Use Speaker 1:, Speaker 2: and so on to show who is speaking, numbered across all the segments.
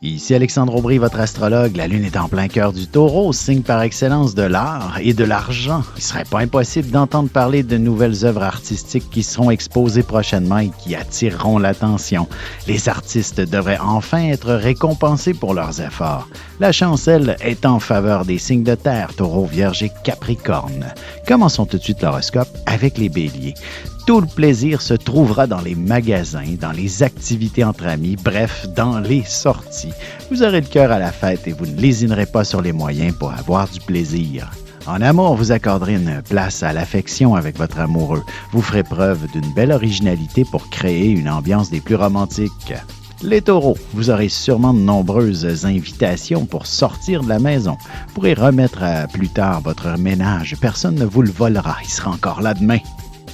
Speaker 1: Ici Alexandre Aubry, votre astrologue. La Lune est en plein cœur du Taureau, signe par excellence de l'art et de l'argent. Il ne serait pas impossible d'entendre parler de nouvelles œuvres artistiques qui seront exposées prochainement et qui attireront l'attention. Les artistes devraient enfin être récompensés pour leurs efforts. La chance, elle, est en faveur des signes de terre, Taureau, Vierge et Capricorne. Commençons tout de suite l'horoscope avec les Béliers. Tout le plaisir se trouvera dans les magasins, dans les activités entre amis, bref, dans les sorties. Vous aurez le cœur à la fête et vous ne lésinerez pas sur les moyens pour avoir du plaisir. En amour, vous accorderez une place à l'affection avec votre amoureux. Vous ferez preuve d'une belle originalité pour créer une ambiance des plus romantiques. Les taureaux, vous aurez sûrement de nombreuses invitations pour sortir de la maison. Vous pourrez remettre à plus tard votre ménage. Personne ne vous le volera, il sera encore là demain.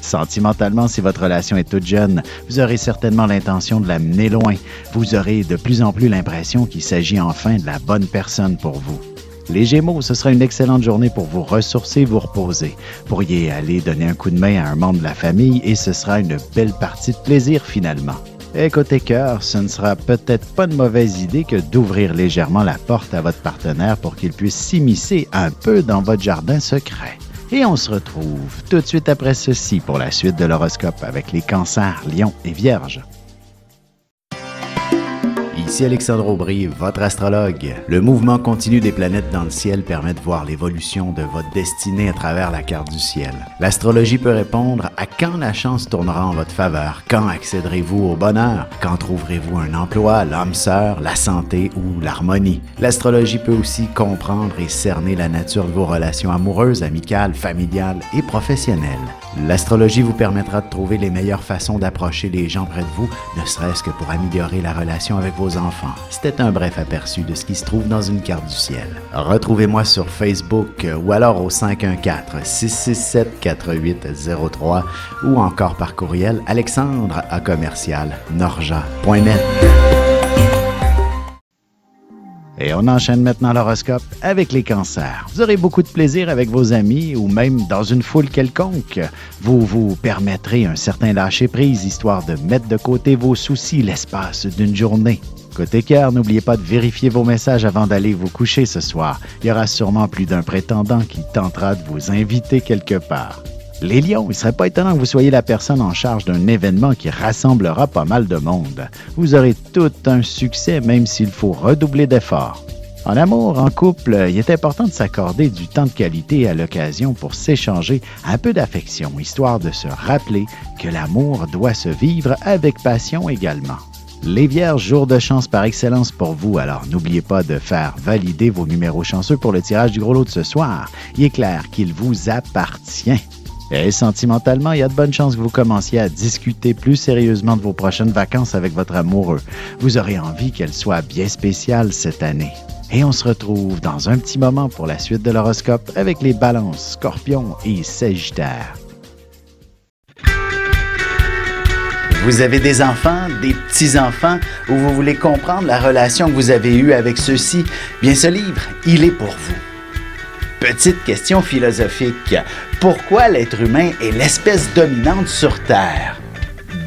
Speaker 1: Sentimentalement, si votre relation est toute jeune, vous aurez certainement l'intention de la mener loin. Vous aurez de plus en plus l'impression qu'il s'agit enfin de la bonne personne pour vous. Les Gémeaux, ce sera une excellente journée pour vous ressourcer et vous reposer. Vous pourriez aller donner un coup de main à un membre de la famille et ce sera une belle partie de plaisir finalement. Et côté cœur, ce ne sera peut-être pas une mauvaise idée que d'ouvrir légèrement la porte à votre partenaire pour qu'il puisse s'immiscer un peu dans votre jardin secret. Et on se retrouve tout de suite après ceci pour la suite de l'horoscope avec les cancers, lions et vierges. Ici Alexandre Aubry, votre astrologue. Le mouvement continu des planètes dans le ciel permet de voir l'évolution de votre destinée à travers la carte du ciel. L'astrologie peut répondre à quand la chance tournera en votre faveur, quand accéderez-vous au bonheur, quand trouverez-vous un emploi, l'âme sœur, la santé ou l'harmonie. L'astrologie peut aussi comprendre et cerner la nature de vos relations amoureuses, amicales, familiales et professionnelles. L'astrologie vous permettra de trouver les meilleures façons d'approcher les gens près de vous, ne serait-ce que pour améliorer la relation avec vos enfants. C'était un bref aperçu de ce qui se trouve dans une carte du ciel. Retrouvez-moi sur Facebook ou alors au 514-667-4803 ou encore par courriel alexandre@norja.net. Et on enchaîne maintenant l'horoscope avec les cancers. Vous aurez beaucoup de plaisir avec vos amis ou même dans une foule quelconque. Vous vous permettrez un certain lâcher-prise histoire de mettre de côté vos soucis l'espace d'une journée. Côté cœur, n'oubliez pas de vérifier vos messages avant d'aller vous coucher ce soir. Il y aura sûrement plus d'un prétendant qui tentera de vous inviter quelque part. Les lions, il ne serait pas étonnant que vous soyez la personne en charge d'un événement qui rassemblera pas mal de monde. Vous aurez tout un succès même s'il faut redoubler d'efforts. En amour, en couple, il est important de s'accorder du temps de qualité à l'occasion pour s'échanger un peu d'affection, histoire de se rappeler que l'amour doit se vivre avec passion également. Les Vierges, jour de chance par excellence pour vous, alors n'oubliez pas de faire valider vos numéros chanceux pour le tirage du gros lot de ce soir. Il est clair qu'il vous appartient. Et sentimentalement, il y a de bonnes chances que vous commenciez à discuter plus sérieusement de vos prochaines vacances avec votre amoureux. Vous aurez envie qu'elles soient bien spéciales cette année. Et on se retrouve dans un petit moment pour la suite de l'horoscope avec les Balances, Scorpions et Sagittaires. Vous avez des enfants, des petits-enfants, ou vous voulez comprendre la relation que vous avez eue avec ceux-ci? Bien, ce livre, il est pour vous. Petite question philosophique. Pourquoi l'être humain est l'espèce dominante sur Terre?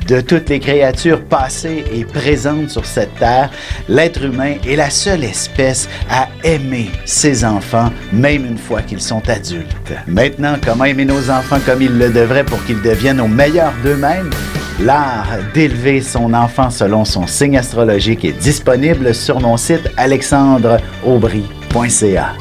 Speaker 1: De toutes les créatures passées et présentes sur cette Terre, l'être humain est la seule espèce à aimer ses enfants, même une fois qu'ils sont adultes. Maintenant, comment aimer nos enfants comme ils le devraient pour qu'ils deviennent au meilleur d'eux-mêmes? L'art d'élever son enfant selon son signe astrologique est disponible sur mon site alexandreaubry.ca.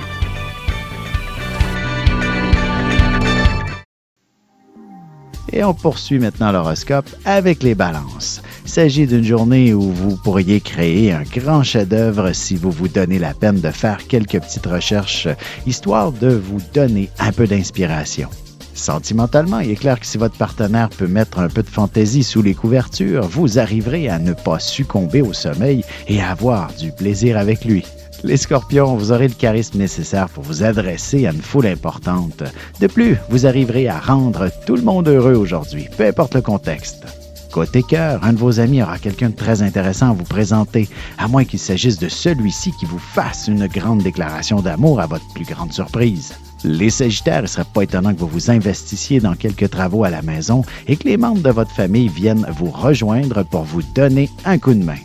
Speaker 1: Et on poursuit maintenant l'horoscope avec les Balances. Il s'agit d'une journée où vous pourriez créer un grand chef-d'œuvre si vous vous donnez la peine de faire quelques petites recherches, histoire de vous donner un peu d'inspiration. Sentimentalement, il est clair que si votre partenaire peut mettre un peu de fantaisie sous les couvertures, vous arriverez à ne pas succomber au sommeil et à avoir du plaisir avec lui. Les Scorpions, vous aurez le charisme nécessaire pour vous adresser à une foule importante. De plus, vous arriverez à rendre tout le monde heureux aujourd'hui, peu importe le contexte. Côté cœur, un de vos amis aura quelqu'un de très intéressant à vous présenter, à moins qu'il s'agisse de celui-ci qui vous fasse une grande déclaration d'amour à votre plus grande surprise. Les Sagittaires, il ne serait pas étonnant que vous vous investissiez dans quelques travaux à la maison et que les membres de votre famille viennent vous rejoindre pour vous donner un coup de main.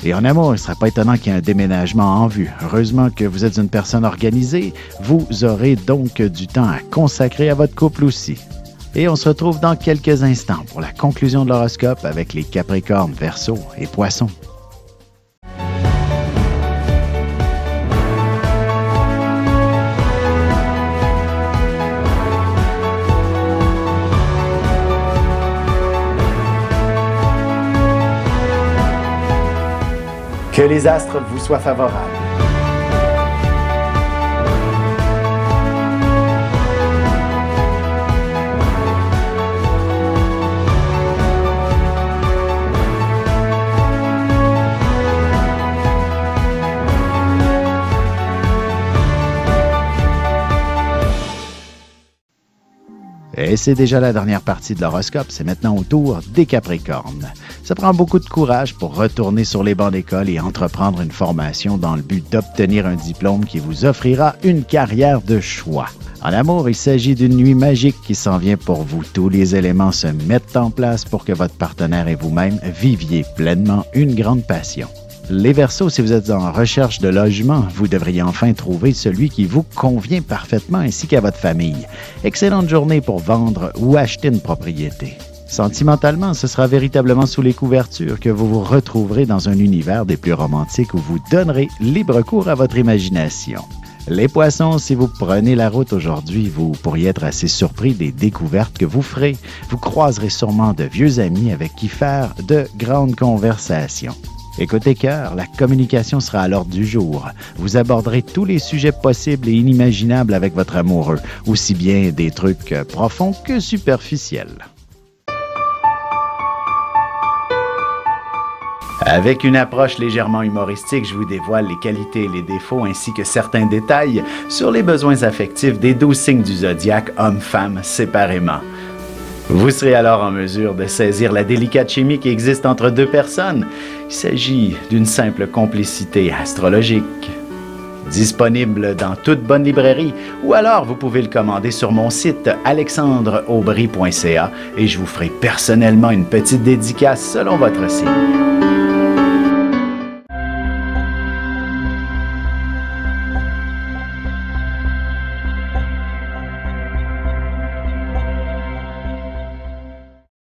Speaker 1: Et en amour, il ne serait pas étonnant qu'il y ait un déménagement en vue. Heureusement que vous êtes une personne organisée, vous aurez donc du temps à consacrer à votre couple aussi. Et on se retrouve dans quelques instants pour la conclusion de l'horoscope avec les Capricornes, Verseaux et Poissons. Que les astres vous soient favorables. Et c'est déjà la dernière partie de l'horoscope, c'est maintenant au tour des Capricornes. Ça prend beaucoup de courage pour retourner sur les bancs d'école et entreprendre une formation dans le but d'obtenir un diplôme qui vous offrira une carrière de choix. En amour, il s'agit d'une nuit magique qui s'en vient pour vous. Tous les éléments se mettent en place pour que votre partenaire et vous-même viviez pleinement une grande passion. Les Verseaux, si vous êtes en recherche de logement, vous devriez enfin trouver celui qui vous convient parfaitement ainsi qu'à votre famille. Excellente journée pour vendre ou acheter une propriété. Sentimentalement, ce sera véritablement sous les couvertures que vous vous retrouverez dans un univers des plus romantiques où vous donnerez libre cours à votre imagination. Les Poissons, si vous prenez la route aujourd'hui, vous pourriez être assez surpris des découvertes que vous ferez. Vous croiserez sûrement de vieux amis avec qui faire de grandes conversations. Et côté cœur, la communication sera à l'ordre du jour. Vous aborderez tous les sujets possibles et inimaginables avec votre amoureux, aussi bien des trucs profonds que superficiels. Avec une approche légèrement humoristique, je vous dévoile les qualités et les défauts ainsi que certains détails sur les besoins affectifs des 12 signes du zodiaque, hommes-femmes séparément. Vous serez alors en mesure de saisir la délicate chimie qui existe entre deux personnes. Il s'agit d'une simple complicité astrologique. Disponible dans toute bonne librairie ou alors vous pouvez le commander sur mon site alexandreaubry.ca et je vous ferai personnellement une petite dédicace selon votre signe.